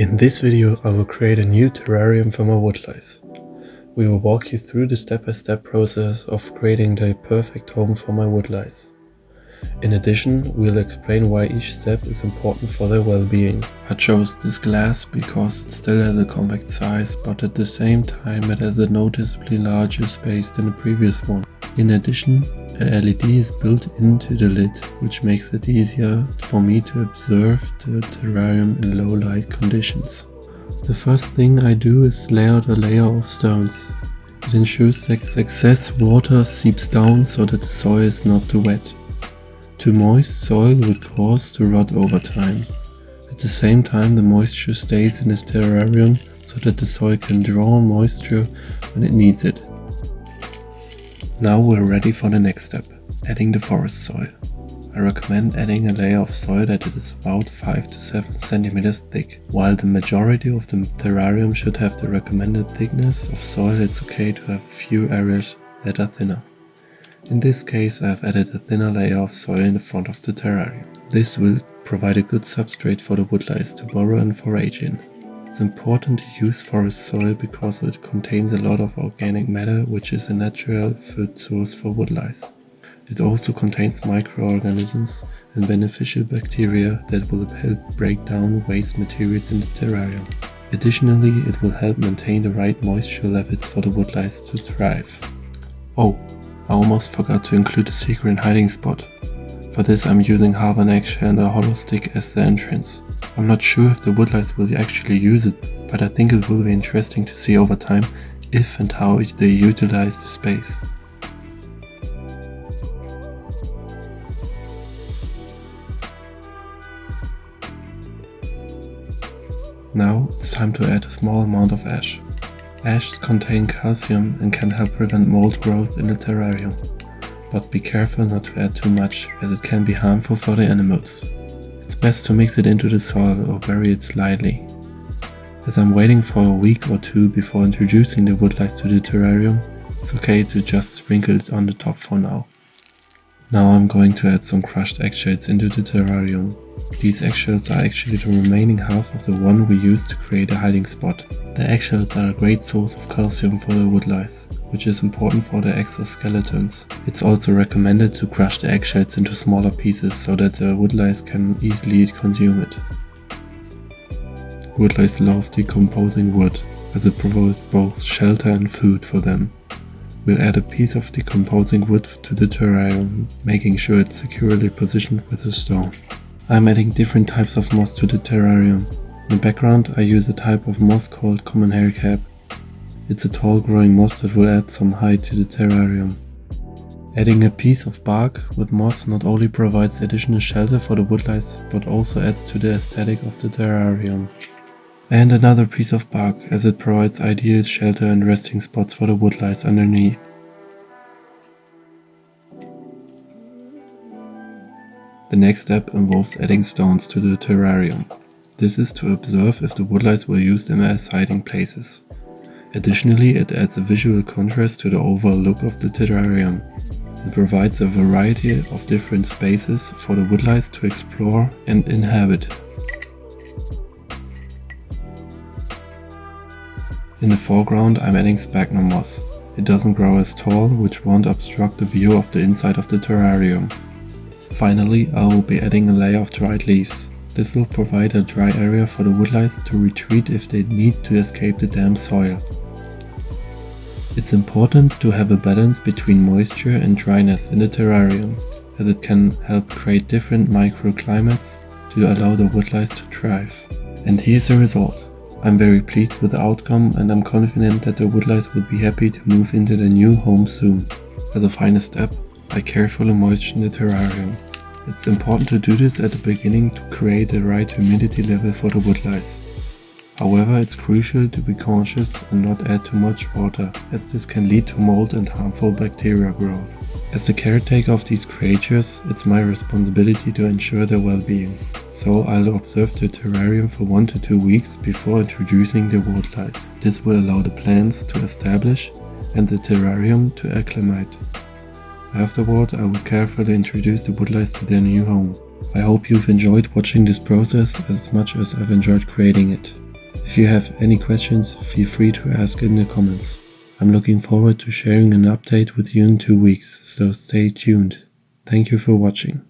In this video I will create a new terrarium for my woodlice. We will walk you through the step-by-step process of creating the perfect home for my woodlice. In addition, we'll explain why each step is important for their well-being. I chose this glass because it still has a compact size, but at the same time it has a noticeably larger space than the previous one. In addition, a LED is built into the lid, which makes it easier for me to observe the terrarium in low light conditions. The first thing I do is lay out a layer of stones. It ensures that excess water seeps down so that the soil is not too wet. Too moist soil will cause to rot over time. At the same time, the moisture stays in the terrarium so that the soil can draw moisture when it needs it. Now we're ready for the next step, adding the forest soil. I recommend adding a layer of soil that is about 5 to 7 centimeters thick. While the majority of the terrarium should have the recommended thickness of soil, it's okay to have a few areas that are thinner. In this case, I have added a thinner layer of soil in the front of the terrarium. This will provide a good substrate for the woodlice to burrow and forage in. It's important to use forest soil because it contains a lot of organic matter, which is a natural food source for woodlice. It also contains microorganisms and beneficial bacteria that will help break down waste materials in the terrarium. Additionally, it will help maintain the right moisture levels for the woodlice to thrive. Oh, I almost forgot to include a secret hiding spot. For this I'm using half an eggshell and a hollow stick as the entrance. I'm not sure if the woodlice will actually use it, but I think it will be interesting to see over time if and how they utilize the space. Now it's time to add a small amount of ash. Ash contain calcium and can help prevent mold growth in the terrarium. But be careful not to add too much, as it can be harmful for the animals. It's best to mix it into the soil or bury it slightly. As I'm waiting for a week or two before introducing the woodlice to the terrarium, it's okay to just sprinkle it on the top for now. Now I'm going to add some crushed eggshells into the terrarium. These eggshells are actually the remaining half of the one we used to create a hiding spot. The eggshells are a great source of calcium for the woodlice, which is important for the exoskeletons. It's also recommended to crush the eggshells into smaller pieces so that the woodlice can easily consume it. Woodlice love decomposing wood, as it provides both shelter and food for them. We'll add a piece of decomposing wood to the terrarium, making sure it's securely positioned with a stone. I'm adding different types of moss to the terrarium. In the background I use a type of moss called common haircap. It's a tall growing moss that will add some height to the terrarium. Adding a piece of bark with moss not only provides additional shelter for the woodlice, but also adds to the aesthetic of the terrarium. And another piece of bark, as it provides ideal shelter and resting spots for the woodlice underneath. The next step involves adding stones to the terrarium. This is to observe if the woodlice will use them as hiding places. Additionally, it adds a visual contrast to the overall look of the terrarium. It provides a variety of different spaces for the woodlice to explore and inhabit. In the foreground I'm adding sphagnum moss. It doesn't grow as tall, which won't obstruct the view of the inside of the terrarium. Finally, I will be adding a layer of dried leaves. This will provide a dry area for the woodlice to retreat if they need to escape the damp soil. It's important to have a balance between moisture and dryness in the terrarium, as it can help create different microclimates to allow the woodlice to thrive. And here's the result. I'm very pleased with the outcome, and I'm confident that the woodlice will be happy to move into the new home soon. As a final step, I carefully moisten the terrarium. It's important to do this at the beginning to create the right humidity level for the woodlice. However, it's crucial to be cautious and not add too much water, as this can lead to mold and harmful bacteria growth. As the caretaker of these creatures, it's my responsibility to ensure their well-being. So I'll observe the terrarium for 1 to 2 weeks before introducing the woodlice. This will allow the plants to establish and the terrarium to acclimate. Afterward, I will carefully introduce the woodlice to their new home. I hope you've enjoyed watching this process as much as I've enjoyed creating it. If you have any questions, feel free to ask in the comments. I'm looking forward to sharing an update with you in 2 weeks, so stay tuned. Thank you for watching.